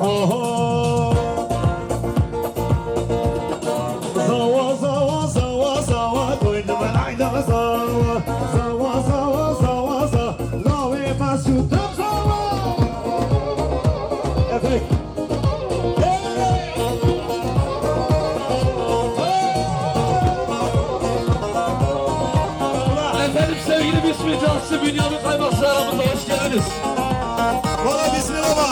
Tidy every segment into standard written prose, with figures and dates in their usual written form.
Oho. Zawa zawa zawa zawa koynuma aynama zawa. Zawa zawa zawa zawa Lavi masudum zawa. Efekt. Efendim sevgili Bismi Cansı Bünyamin Kaymakçı aramızda hoş geldiniz. Valla bismillah baba.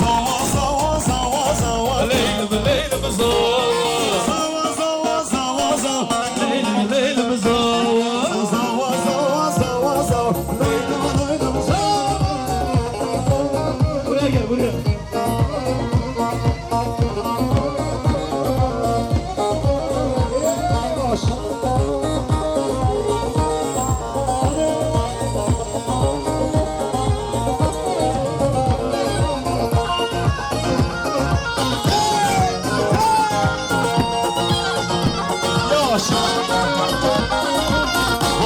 Zawa zawa zawa zawa Leylim leylim zor. Zawa zawa zawa zawa Leylim leylim zor. Zawa zawa zawa zawa Leylim leylim zawa. Buraya gel buraya.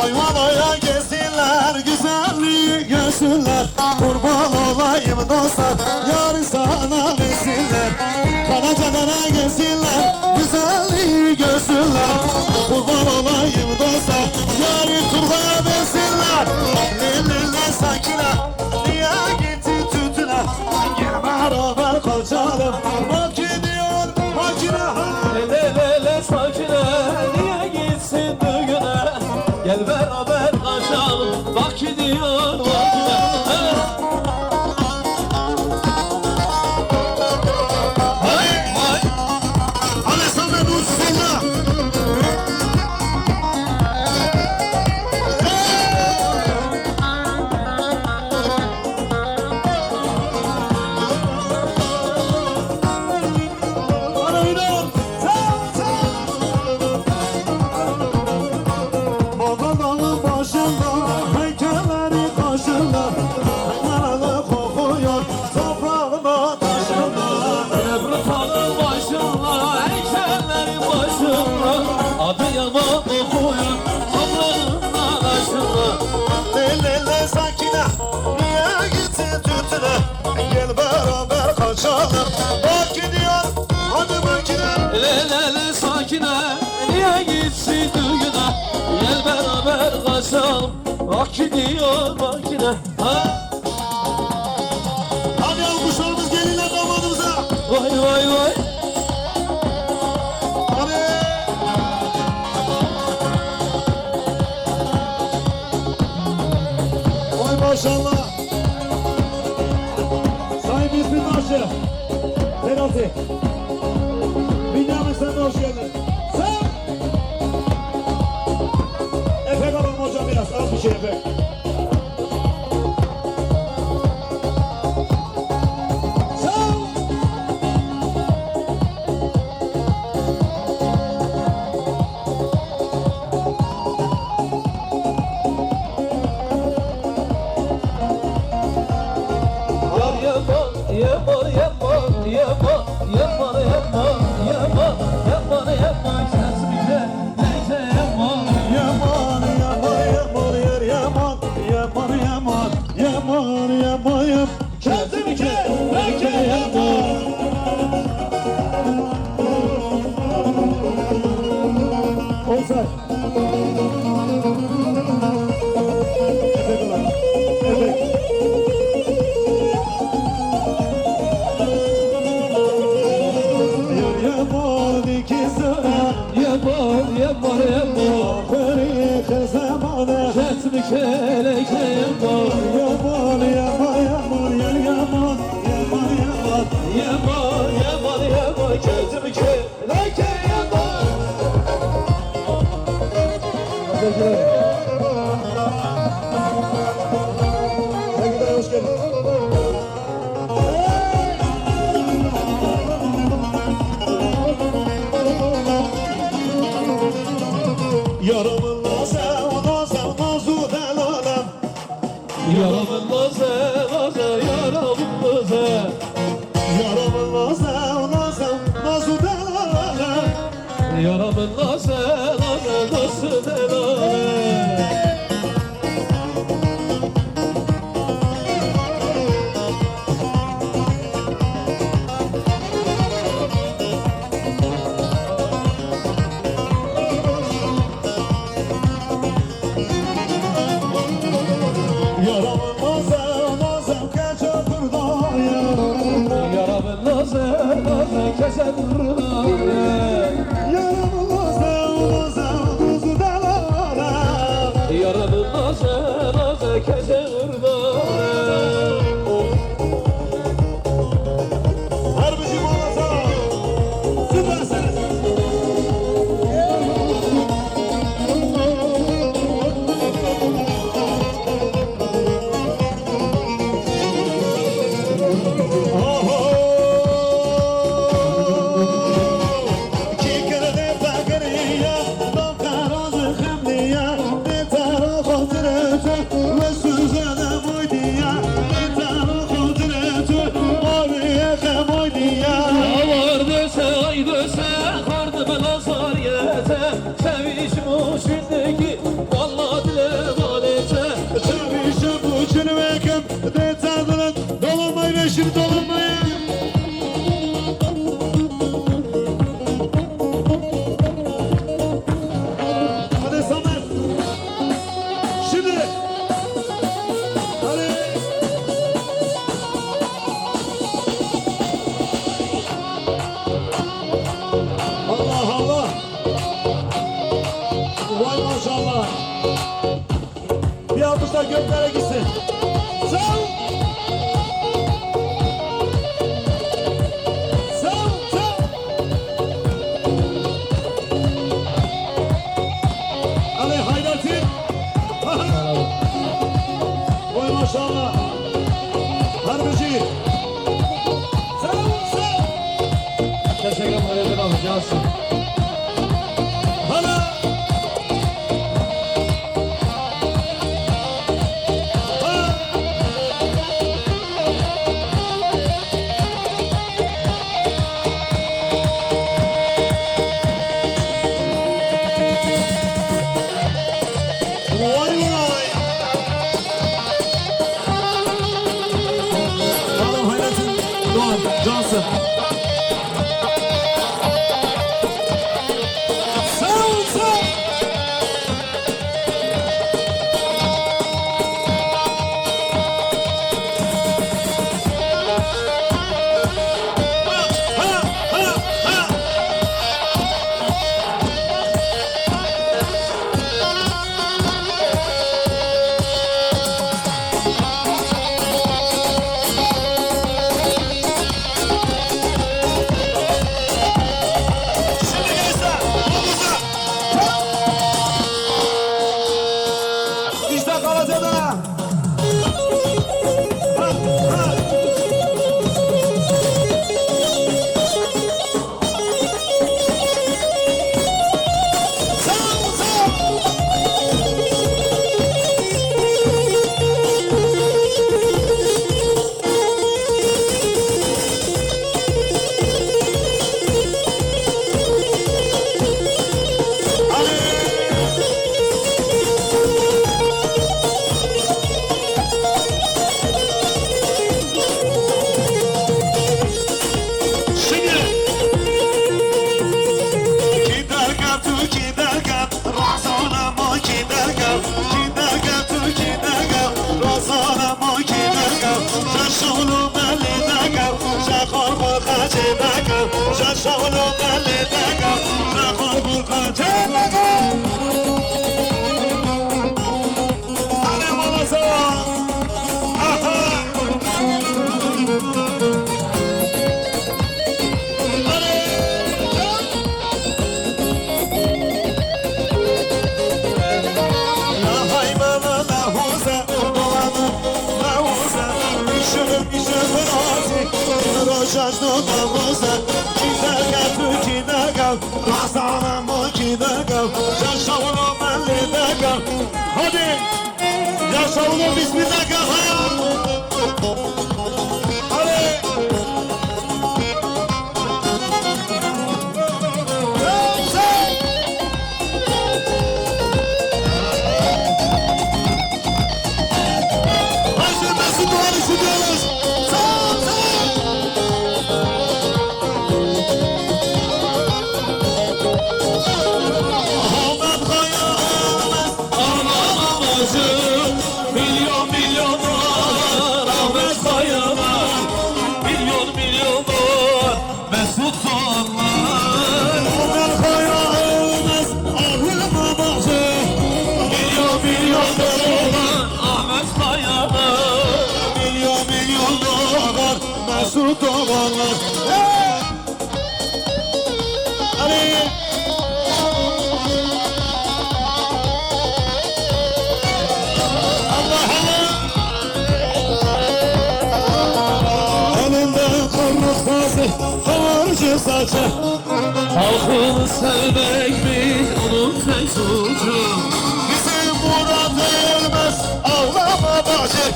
Hayvanaya gelsinler, güzelliği görsünler. Kurban olayım dostlar, yarın sana versinler. Karacanlara gelsinler, güzelliği görsünler. Kurban olayım dostlar, yarın Turgay'a versinler. Lillille sakine, niye gitti tütüne? Gel beraber kaçalım, bak gidiyor makine. Lele sakine niye gitsin düğüne? Gel beraber kaçalım. Bak gidiyor vakine. Alessandro Nussilla. Baba dağın başında, heykelleri kaşında, kanalı kokuyor toprağına taşında. Ebru Tanrı başında, heykellerin başında, Adıyaman okuyor, toprağından aşında. Lelele sakine, niye gittin tütüne? Gel beraber kaçalım, bak gidiyor hadi makine. Lelele sakine, niye gitsin düğüne? Gel beraber kaçalım, bak gidiyor makine. Ha? Hadi alkışlarımız gelinler damadımıza. Vay vay vay. Hadi. Vay maşallah. Sayın İsmet Aşı. Penaltı. Bünyamin sen de hoş geldin. Sen. Efek alalım hocam biraz. Az bir şey efek. Sen. Yaman, yaman, yaman, yaman, yaman, yaman, yaman, yaman, yaman, kesmeyece, neyse yaman. Yaman yaman yaman yer yaman yaman yaman yaman yaman yaman kendimi keleke yaman. Olsay. Efekt ulan. Efekt. Yaman ikisine Yaman, yaman, yaman, Ferih zamanı kesmeyece, yaman. Yaman yaman yaman yer yaman yaman yaman. Yaman, yaman, yaman, kesmeyece, yaman. Sevgiler hoş geldin. Yarımın naze nazu delalem. Yaramın naze, naze, yaramın naze. Yarımın naze nazu delalem. Yaramın naze, naze, nasıl delale. Yaramın nazım nazım keçe kurdaya. Yaramın nazım nazım keçe kurdaya. Yaramın nazım nazım kuzu dalara. Yaramın nazım nazım keçe kurdaya. Harbici Malata. Süpersiniz. Avar döse ay döse kardı bela sariyete. Sevişmiş ündeki vallahi dile malete. Hadi Samet. Şimdi. Hadi. Allah Allah. Vay maşallah. Bir alkışlar göklere gitsin. Sağ ol. Sağ ol. Sağ ol. Ali Haydar'cığım. Vay maşallah. Harbici. Sağ ol. Sağ ol. Teşekkür ederim abi cansın. Hala. Ha. Vay vay. Hanım Hayrat'ın Doğan Johnson. Sağ ol, sağ ol. Ha, ha, ha. Şimdi gençler, omuza. İşte kalacağız ha. Ha, ha. Sağ ol, sağ ol. Şimdi. Kidergan tu kidergan, razana mo kidergan. Kidergan tu kidergan, razana mo kidergan. Şaşulu belli dergan, şakor bu kaçı dergan. Şaşulu belli dergan, şakor bu kaçı dergan. Hadi malasa. Aha. Hadi yaşavunu bismillah hadi. Hadi nasıl duvarı şuruyoruz? Sağ sağ. Ahmet Kaya Ahmet, Anam amacım milyon milyon yana. Milyon milyon dolar Mesut dolarlar. Hey! Ali! Allah Allah! Elinde kırmızı saçı, kıvırcık saçı. Halkını sevmek biz onun tek suçu. Bizim Murat Elmez ağlama başı.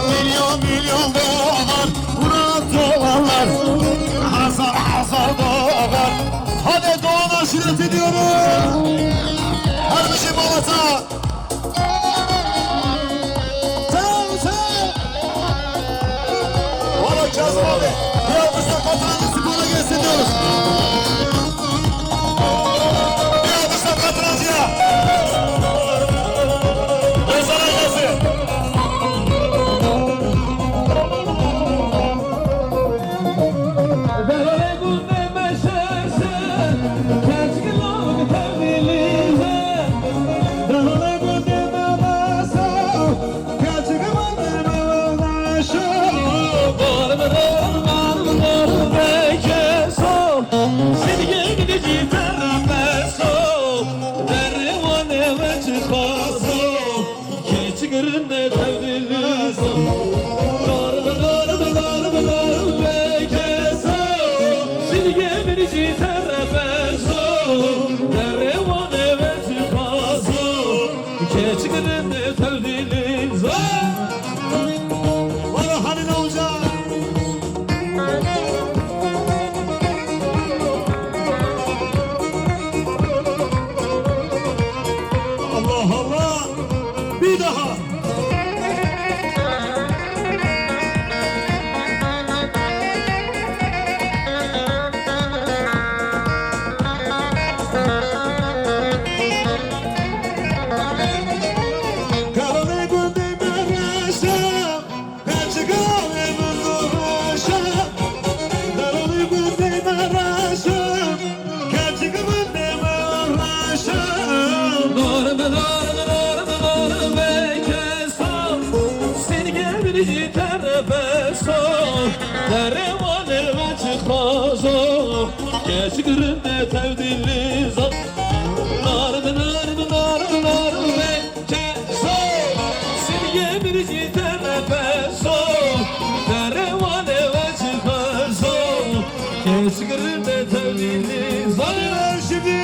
Milyon milyon dolar Murat dolarlar. Hazar hazar dolar. Hadi doğan aşiret ediyoruz. Kardeşim Murat'a. Sen sen. Valla Kazım abi. Bir almışlar patroncu spora gelsin diyoruz. Bir almışlar patroncuya. Gözler gelsin. Derale günde meşerse Keşke lavuk tevdilize. Dağla gündeme basa, kaçıkıma deme ulaşa. Barbarım beke sol. Seni gideci terme sol. Dervane ve çıkası. Keçigirinde tevdilize. Barbarım beke sol. Seni gideci terme sol. Dervane ve çıkası. Keçigirinde tevdilize. Bana hani ne olacak? Allah Allah! Bir daha! Karane gündeme reşa, kaçıkıma ulaşa. Karane gündeme reşa, kaçıkıma ulaşa. Darım beke sol. Seni gevrici terbe sol. Dervane ve çıkmaz o. Keçigirinde tevdilli zat. Darım beke sol. Seni gevrici terbe sol. Dervane ve çıkmaz o. Keçigirinde tevdilli zat. Hadi ver şimdi!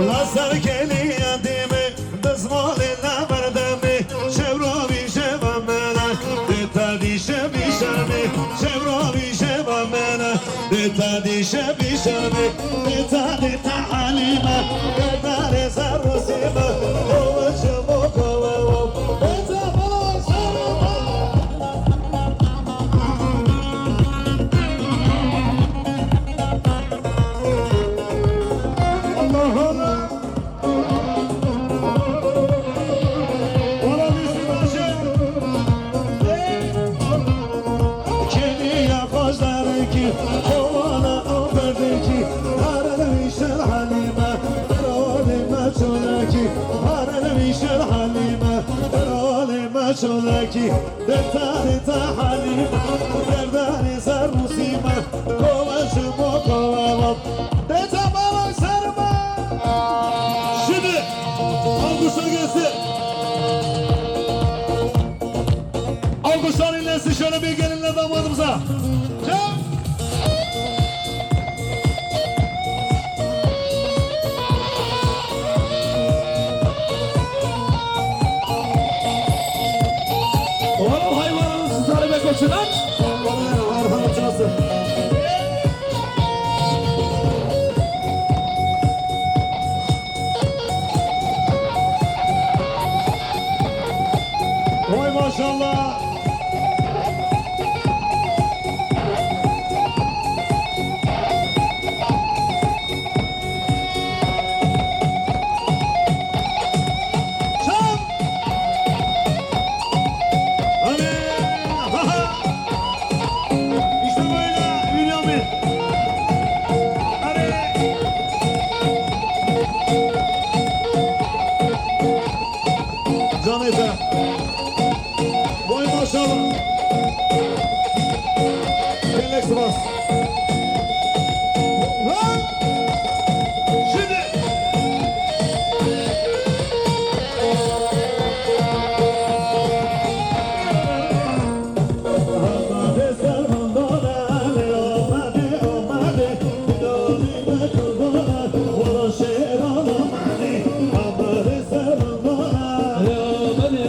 Lazar geliyor demi, bezmoline verdemi. Şevrovi şevamena, deta dişe bişami. Şevrovi şevamena, deta dişe bişami. Deta halime, deta rezar rusime. Ovaçım o kovavom, deta boşarıma. Allah Allah. Ona düşmanca. Kedi yapazlar ki kovana o verdi ki Haralım işler halime Rolime çolaki Haralım işler halime Rolime çolaki Deta halime Derdani sar musime Kovacım o kovavam Deta balık sarma. Şimdi alkışlar gelsin. Alkışlar inlesin şöyle bir gelinle damadımıza. Cem. Oğlum hayvanınızı sarıma koşun lan. Arhanım çalsın. Vay maşallah. Çam. Hadi. Ha ha. Sivas. Lan! Şimdi. Amade sermandone, amade, amade, doni kudona, wala şerana mani. Amade sermandone, doni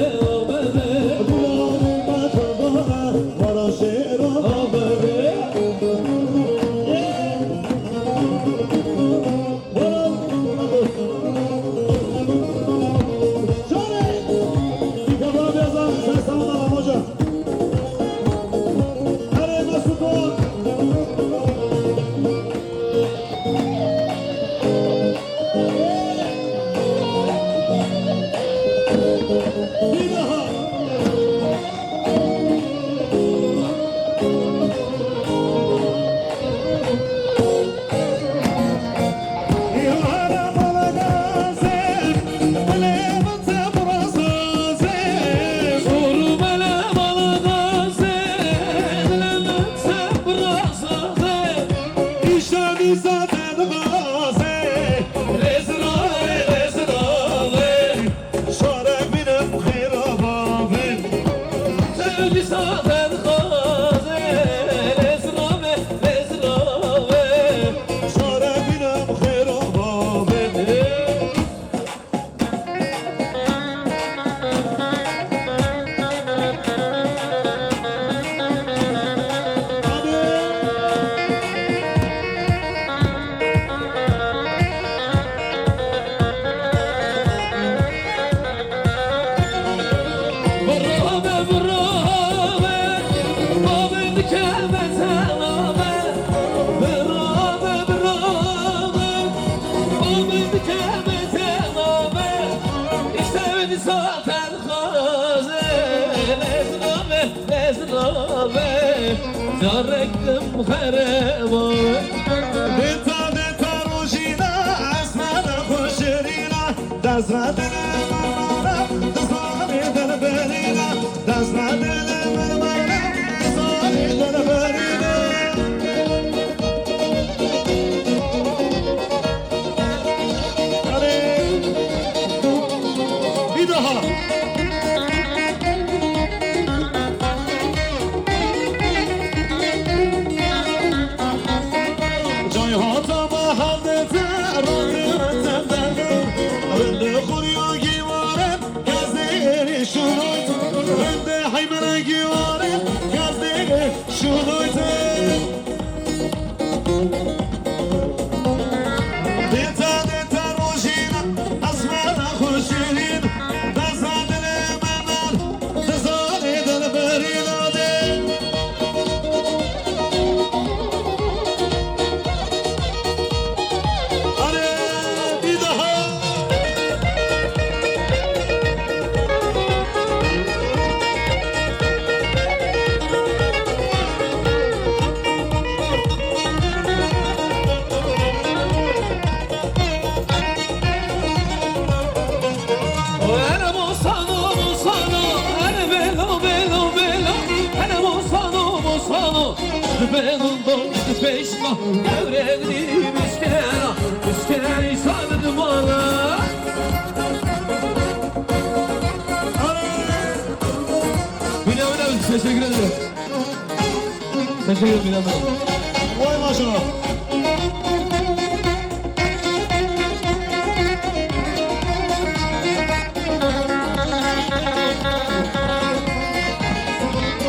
kudona, wala şerana mani. Yardım harama Deta deta rojina, asmana khoshirina, dazradina marmara, dazrani dalberina, dazradina marmara, dazrani dalberina. Hadi, bir daha. Benim doğdu peşma Devrelim üskena Üskena sardı bana Bilal teşekkür ederim. Teşekkür ederim Bilal. Vay maşallah.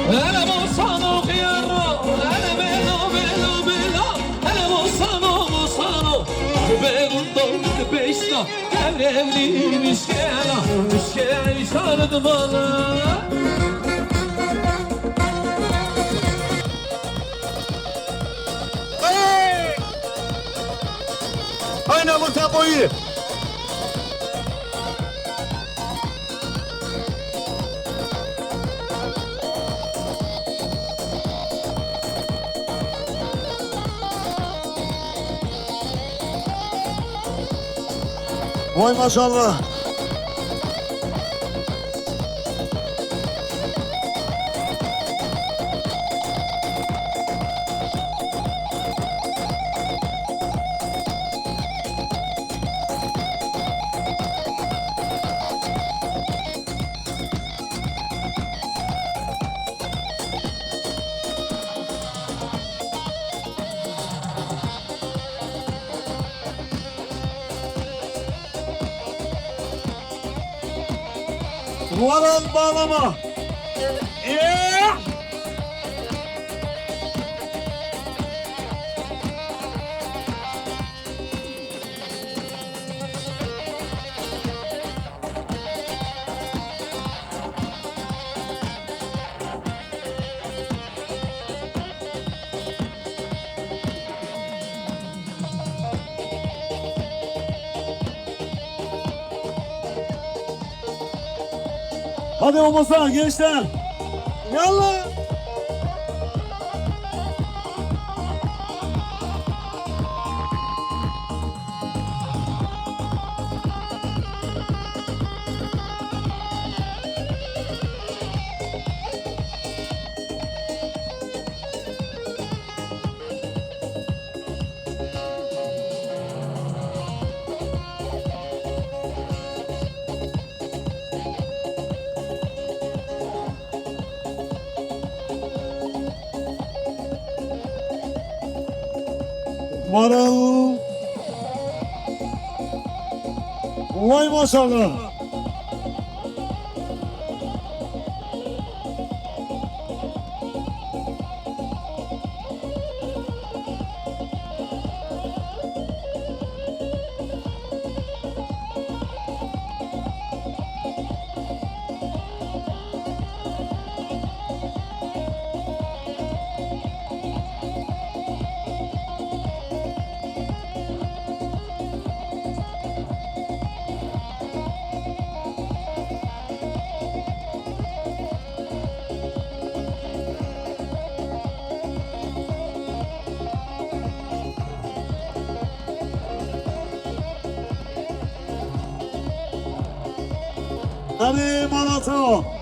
Hele bosano khiyaro hele belo hele bosano benim doğdu peşma Devrelim üskena Üskena sardı bana Aynen bu tempoyu. Vay maşallah. Varan bağlama. Yeah! Hadi olmasa gençler. Yallah. Marul. Vay maşallah. Hadi Malatya.